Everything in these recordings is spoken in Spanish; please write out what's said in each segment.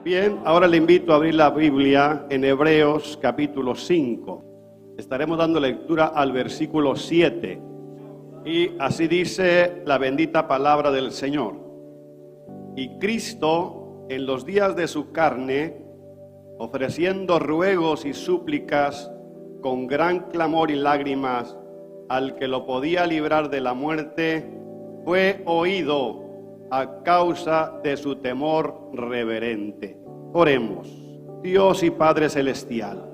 Bien, ahora le invito a abrir la Biblia en Hebreos capítulo 5. Estaremos dando lectura al versículo 7. Y así dice la bendita palabra del Señor. Y Cristo, en los días de su carne, ofreciendo ruegos y súplicas con gran clamor y lágrimas al que lo podía librar de la muerte, fue oído a causa de su temor reverente. Oremos. Dios y Padre Celestial,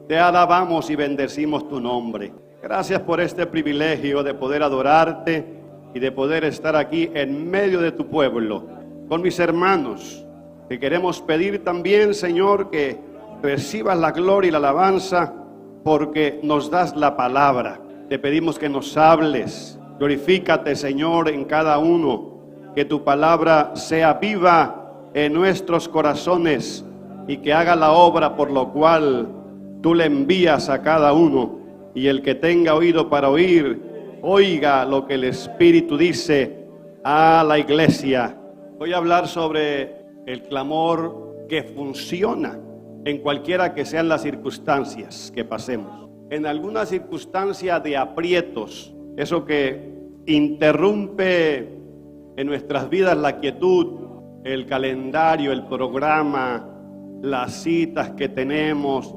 te alabamos y bendecimos tu nombre. Gracias por este privilegio de poder adorarte y de poder estar aquí en medio de tu pueblo, con mis hermanos. Te queremos pedir también, Señor, que recibas la gloria y la alabanza porque nos das la palabra. Te pedimos que nos hables. Glorifícate, Señor, en cada uno. Que tu palabra sea viva en nuestros corazones y que haga la obra por lo cual tú le envías a cada uno. Y el que tenga oído para oír, oiga lo que el Espíritu dice a la iglesia. Voy a hablar sobre el clamor que funciona en cualquiera que sean las circunstancias que pasemos. En alguna circunstancia de aprietos, eso que interrumpe en nuestras vidas la quietud, el calendario, el programa, las citas que tenemos,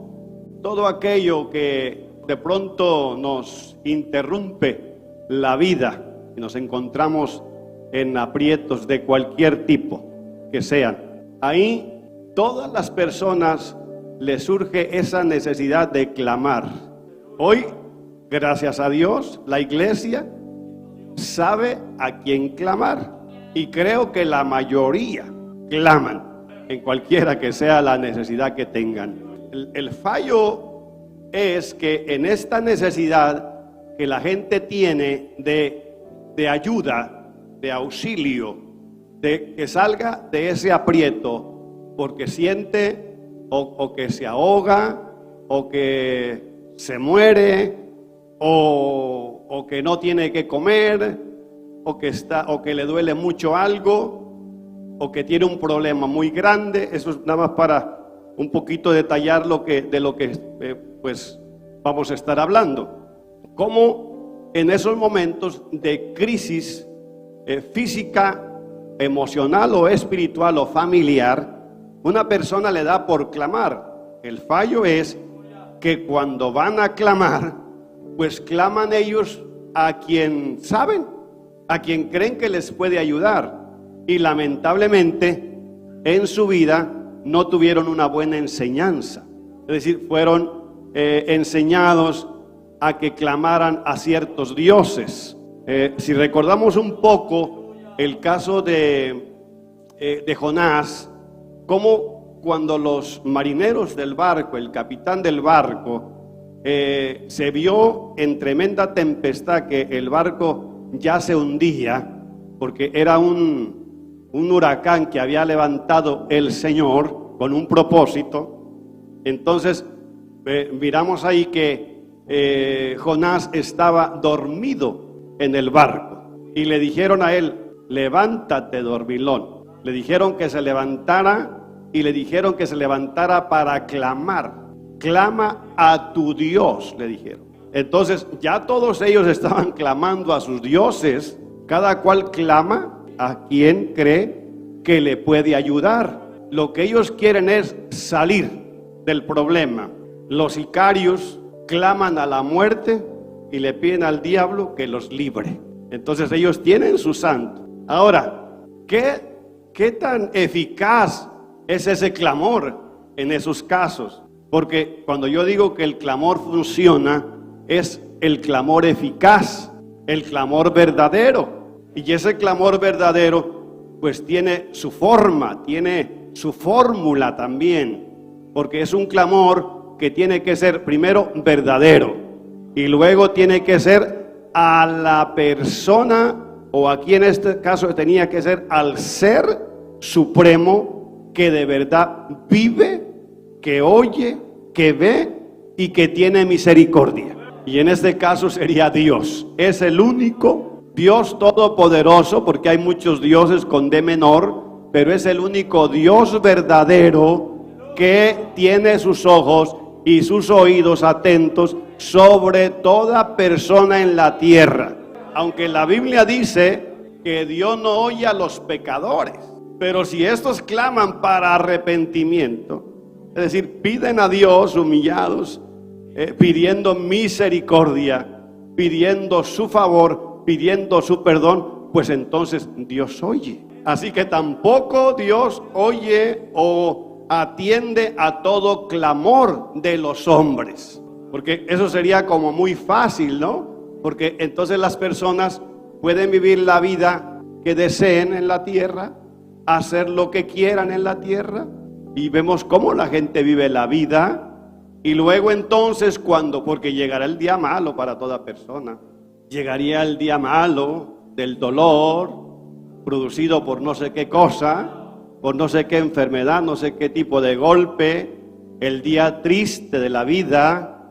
todo aquello que de pronto nos interrumpe la vida y nos encontramos en aprietos de cualquier tipo que sean. Ahí todas las personas les surge esa necesidad de clamar. Hoy, gracias a Dios, la iglesia sabe a quién clamar y creo que la mayoría claman en cualquiera que sea la necesidad que tengan. El fallo es que en esta necesidad que la gente tiene de ayuda, de auxilio, de que salga de ese aprieto porque siente o que se ahoga o que se muere o que no tiene que comer, o que le duele mucho algo, o que tiene un problema muy grande. Eso es nada más para un poquito detallar de lo que pues vamos a estar hablando. Cómo en esos momentos de crisis física, emocional o espiritual o familiar, una persona le da por clamar. El fallo es que cuando van a clamar, pues claman ellos a quien saben, a quien creen que les puede ayudar. Y lamentablemente en su vida no tuvieron una buena enseñanza. Es decir, fueron enseñados a que clamaran a ciertos dioses. Si recordamos un poco el caso de Jonás, como cuando los marineros del barco, el capitán del barco, se vio en tremenda tempestad, que el barco ya se hundía porque era un huracán que había levantado el Señor con un propósito. Entonces miramos ahí que Jonás estaba dormido en el barco y le dijeron a él: levántate, dormilón. Le dijeron que se levantara y le dijeron que se levantara para clamar. Clama a tu Dios, le dijeron. Entonces ya todos ellos estaban clamando a sus dioses. Cada cual clama a quien cree que le puede ayudar. Lo que ellos quieren es salir del problema. Los sicarios claman a la muerte y le piden al diablo que los libre. Entonces ellos tienen su santo. Ahora, ¿qué tan eficaz es ese clamor en esos casos? Porque cuando yo digo que el clamor funciona, es el clamor eficaz, el clamor verdadero. Y ese clamor verdadero pues tiene su forma, tiene su fórmula también. Porque es un clamor que tiene que ser primero verdadero y luego tiene que ser a la persona, o aquí en este caso tenía que ser al ser supremo que de verdad vive, que oye, que ve y que tiene misericordia. Y en este caso sería Dios. Es el único Dios todopoderoso, porque hay muchos dioses con D menor pero es el único Dios verdadero que tiene sus ojos y sus oídos atentos sobre toda persona en la tierra. Aunque la Biblia dice que Dios no oye a los pecadores, pero si estos claman para arrepentimiento, es decir, piden a Dios humillados, pidiendo misericordia, pidiendo su favor, pidiendo su perdón, pues entonces Dios oye. Así que tampoco Dios oye o atiende a todo clamor de los hombres, porque eso sería como muy fácil, ¿no? Porque entonces las personas pueden vivir la vida que deseen en la tierra, hacer lo que quieran en la tierra, y vemos cómo la gente vive la vida. Y luego entonces porque llegará el día malo para toda persona, llegaría el día malo del dolor producido por no sé qué cosa, por no sé qué enfermedad, no sé qué tipo de golpe, el día triste de la vida,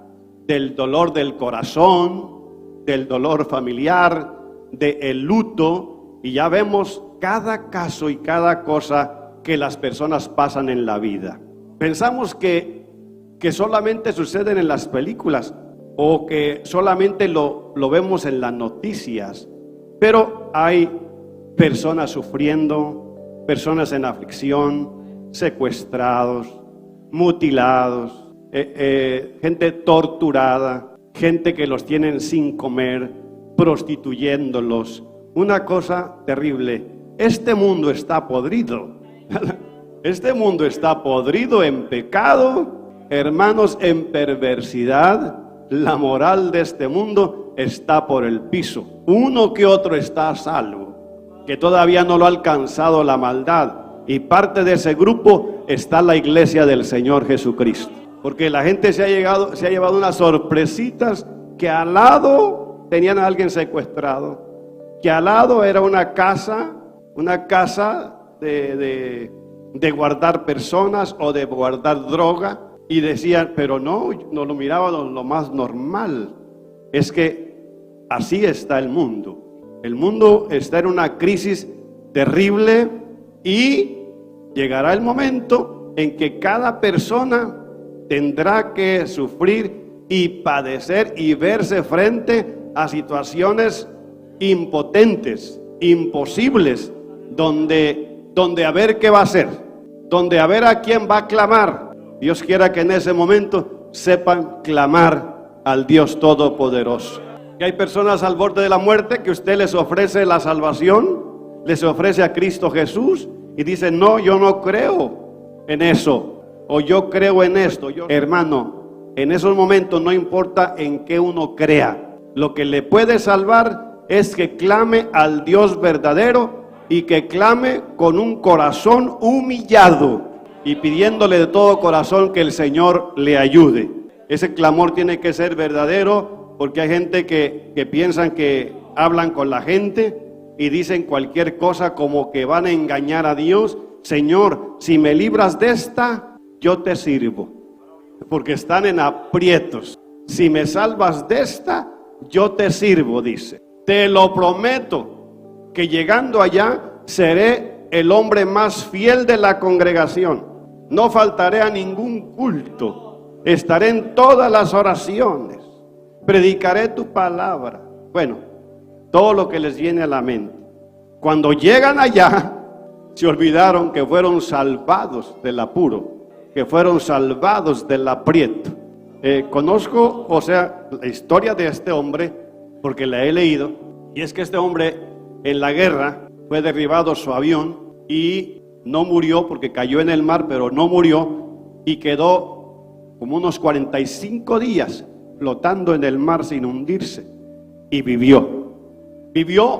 del dolor del corazón, del dolor familiar, del luto, y ya vemos cada caso y cada cosa que las personas pasan en la vida. Pensamos que solamente suceden en las películas o que solamente lo vemos en las noticias, pero hay personas sufriendo, personas en aflicción, secuestrados, mutilados, gente torturada, gente que los tienen sin comer, prostituyéndolos. Una cosa terrible. Este mundo está podrido. Este mundo está podrido en pecado, hermanos, en perversidad. La moral de este mundo está por el piso. Uno que otro está a salvo, que todavía no lo ha alcanzado la maldad. Y parte de ese grupo está la iglesia del Señor Jesucristo. Porque la gente se ha llevado unas sorpresitas, que al lado tenían a alguien secuestrado, que al lado era una casa de guardar personas o de guardar droga, y decían, pero no lo miraban lo más normal. Es que así está el mundo. El mundo está en una crisis terrible, y llegará el momento en que cada persona tendrá que sufrir y padecer y verse frente a situaciones impotentes, imposibles, donde a ver qué va a hacer, donde a ver a quién va a clamar. Dios quiera que en ese momento sepan clamar al Dios Todopoderoso. Que hay personas al borde de la muerte que usted les ofrece la salvación, les ofrece a Cristo Jesús, y dice, no, yo no creo en eso, o yo creo en esto. Hermano, en esos momentos no importa en qué uno crea, lo que le puede salvar es que clame al Dios verdadero, y que clame con un corazón humillado y pidiéndole de todo corazón que el Señor le ayude. Ese clamor tiene que ser verdadero, porque hay gente que piensan que hablan con la gente y dicen cualquier cosa como que van a engañar a Dios. Señor, si me libras de esta, yo te sirvo, porque están en aprietos. Si me salvas de esta, yo te sirvo, dice. Te lo prometo, que llegando allá seré el hombre más fiel de la congregación. No faltaré a ningún culto. Estaré en todas las oraciones. Predicaré tu palabra. Bueno, todo lo que les viene a la mente. Cuando llegan allá, se olvidaron que fueron salvados del apuro, que fueron salvados del aprieto. Conozco, la historia de este hombre, porque la he leído, y es que este hombre en la guerra fue derribado su avión y no murió porque cayó en el mar, pero no murió, y quedó como unos 45 días flotando en el mar sin hundirse, y vivió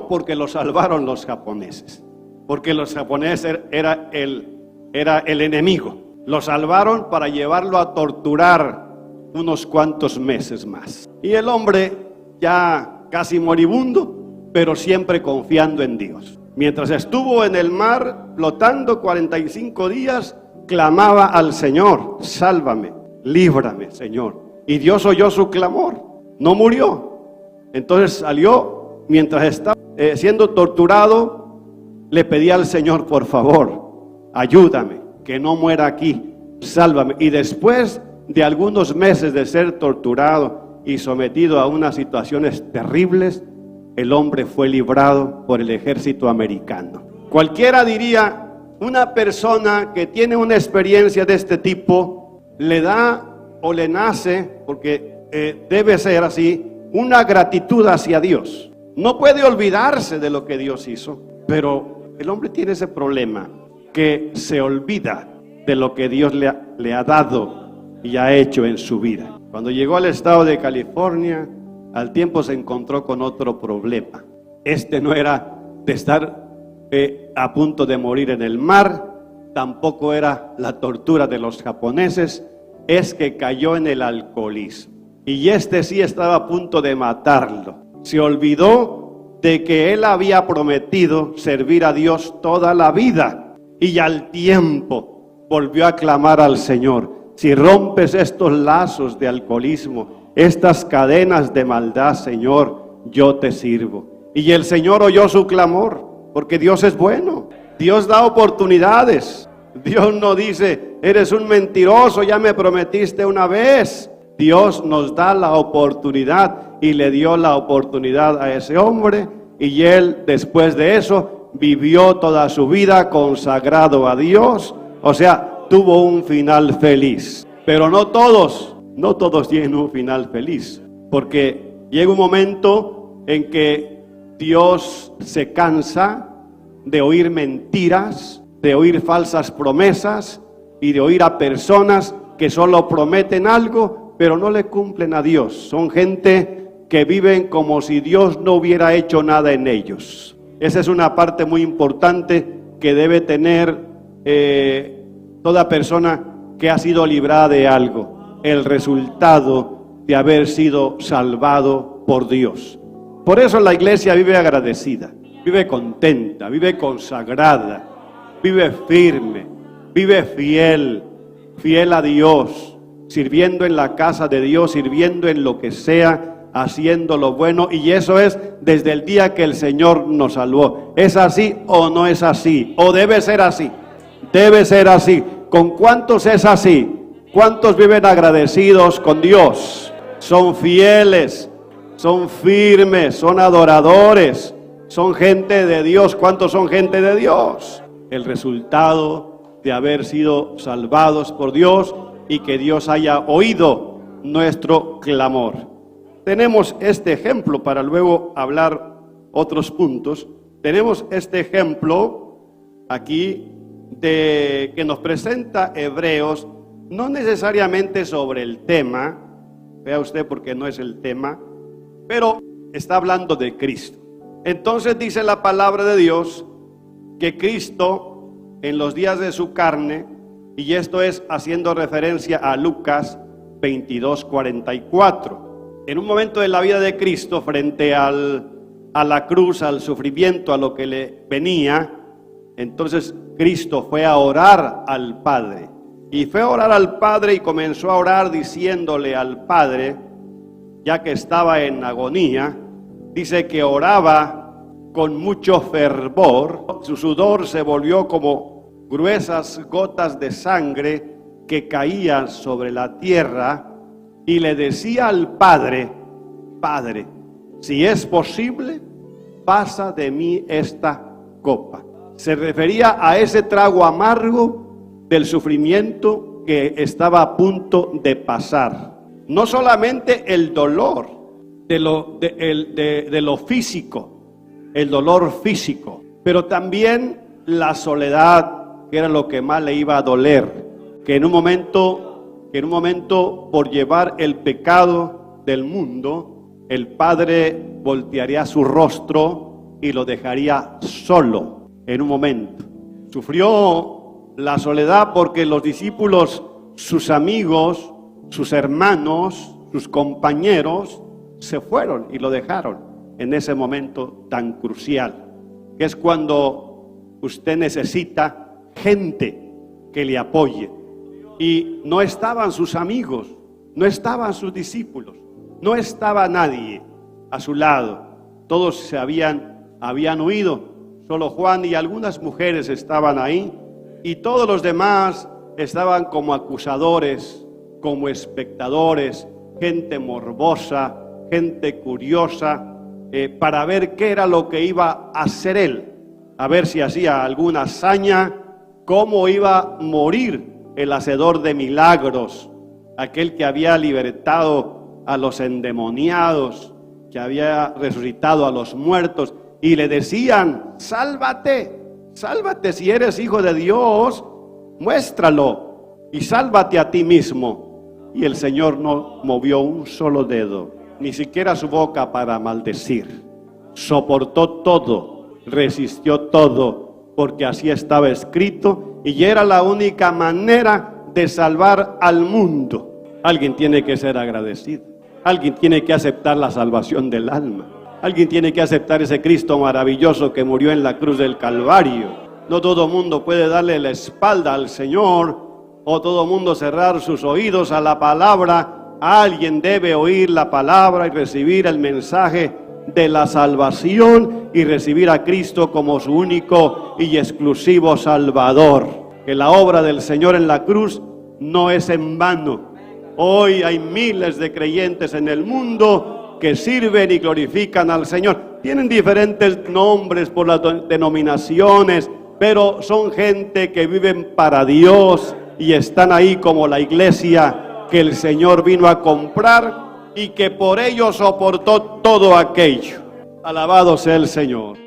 porque lo salvaron los japoneses, porque los japoneses era el enemigo. Lo salvaron para llevarlo a torturar unos cuantos meses más, y el hombre ya casi moribundo, pero siempre confiando en Dios. Mientras estuvo en el mar flotando 45 días, clamaba al Señor, sálvame, líbrame, Señor. Y Dios oyó su clamor, no murió. Entonces salió, mientras estaba siendo torturado, le pedía al Señor, por favor, ayúdame, que no muera aquí, sálvame. Y después de algunos meses de ser torturado y sometido a unas situaciones terribles, el hombre fue librado por el ejército americano. Cualquiera diría, una persona que tiene una experiencia de este tipo, le da o le nace, porque debe ser así, una gratitud hacia Dios. No puede olvidarse de lo que Dios hizo, pero el hombre tiene ese problema, que se olvida de lo que Dios le ha dado y ha hecho en su vida. Cuando llegó al estado de California, al tiempo se encontró con otro problema. Este no era de estar a punto de morir en el mar, tampoco era la tortura de los japoneses, es que cayó en el alcoholismo. Y este sí estaba a punto de matarlo. Se olvidó de que él había prometido servir a Dios toda la vida. Y al tiempo volvió a clamar al Señor: si rompes estos lazos de alcoholismo, estas cadenas de maldad, Señor, yo te sirvo. Y el Señor oyó su clamor, porque Dios es bueno. Dios da oportunidades. Dios no dice, eres un mentiroso, ya me prometiste una vez. Dios nos da la oportunidad, y le dio la oportunidad a ese hombre, y él después de eso vivió toda su vida consagrado a Dios. O sea, tuvo un final feliz. Pero no todos tienen un final feliz, porque llega un momento en que Dios se cansa de oír mentiras, de oír falsas promesas y de oír a personas que solo prometen algo pero no le cumplen a Dios. Son gente que viven como si Dios no hubiera hecho nada en ellos. Esa es una parte muy importante que debe tener toda persona que ha sido librada de algo: el resultado de haber sido salvado por Dios. Por eso la iglesia vive agradecida, vive contenta, vive consagrada, vive firme, vive fiel a Dios, sirviendo en la casa de Dios, sirviendo en lo que sea, haciendo lo bueno. Y eso es desde el día que el Señor nos salvó. ¿Es así o no es así? ¿O debe ser así? Debe ser así. ¿Con cuántos es así? ¿Cuántos viven agradecidos con Dios? Son fieles, son firmes, son adoradores, son gente de Dios. ¿Cuántos son gente de Dios? El resultado de haber sido salvados por Dios y que Dios haya oído nuestro clamor. Tenemos este ejemplo para luego hablar otros puntos. Tenemos este ejemplo aquí que nos presenta Hebreos, no necesariamente sobre el tema, vea usted porque no es el tema, pero está hablando de Cristo. Entonces dice la palabra de Dios que Cristo en los días de su carne, y esto es haciendo referencia a Lucas 22:44. En un momento de la vida de Cristo, frente a la cruz, al sufrimiento, a lo que le venía, entonces Cristo fue a orar al Padre. Y fue a orar al Padre y comenzó a orar diciéndole al Padre, ya que estaba en agonía, dice que oraba con mucho fervor. Su sudor se volvió como gruesas gotas de sangre que caían sobre la tierra, y le decía al Padre: Padre, si es posible, pasa de mí esta copa. Se refería a ese trago amargo del sufrimiento que estaba a punto de pasar. No solamente el dolor de lo físico, el dolor físico, pero también la soledad, que era lo que más le iba a doler, que en un momento por llevar el pecado del mundo, el Padre voltearía su rostro y lo dejaría solo en un momento. Sufrió la soledad porque los discípulos, sus amigos, sus hermanos, sus compañeros, se fueron y lo dejaron en ese momento tan crucial, que es cuando usted necesita gente que le apoye. Y no estaban sus amigos, no estaban sus discípulos, no estaba nadie a su lado. Todos se habían huido, solo Juan y algunas mujeres estaban ahí, Y todos los demás estaban como acusadores, como espectadores, gente morbosa, gente curiosa, para ver qué era lo que iba a hacer él, a ver si hacía alguna hazaña, cómo iba a morir el hacedor de milagros, aquel que había libertado a los endemoniados, que había resucitado a los muertos, y le decían: sálvate, sálvate, si eres hijo de Dios, muéstralo y sálvate a ti mismo. Y el Señor no movió un solo dedo, ni siquiera su boca para maldecir. Soportó todo, resistió todo, porque así estaba escrito, y era la única manera de salvar al mundo. Alguien tiene que ser agradecido, alguien tiene que aceptar la salvación del alma, alguien tiene que aceptar ese Cristo maravilloso que murió en la cruz del Calvario. No todo mundo puede darle la espalda al Señor, o todo mundo cerrar sus oídos a la palabra. Alguien debe oír la palabra y recibir el mensaje de la salvación y recibir a Cristo como su único y exclusivo Salvador. Que la obra del Señor en la cruz no es en vano. Hoy hay miles de creyentes en el mundo que sirven y glorifican al Señor. Tienen diferentes nombres por las denominaciones, pero son gente que viven para Dios y están ahí como la iglesia que el Señor vino a comprar y que por ello soportó todo aquello. Alabado sea el Señor.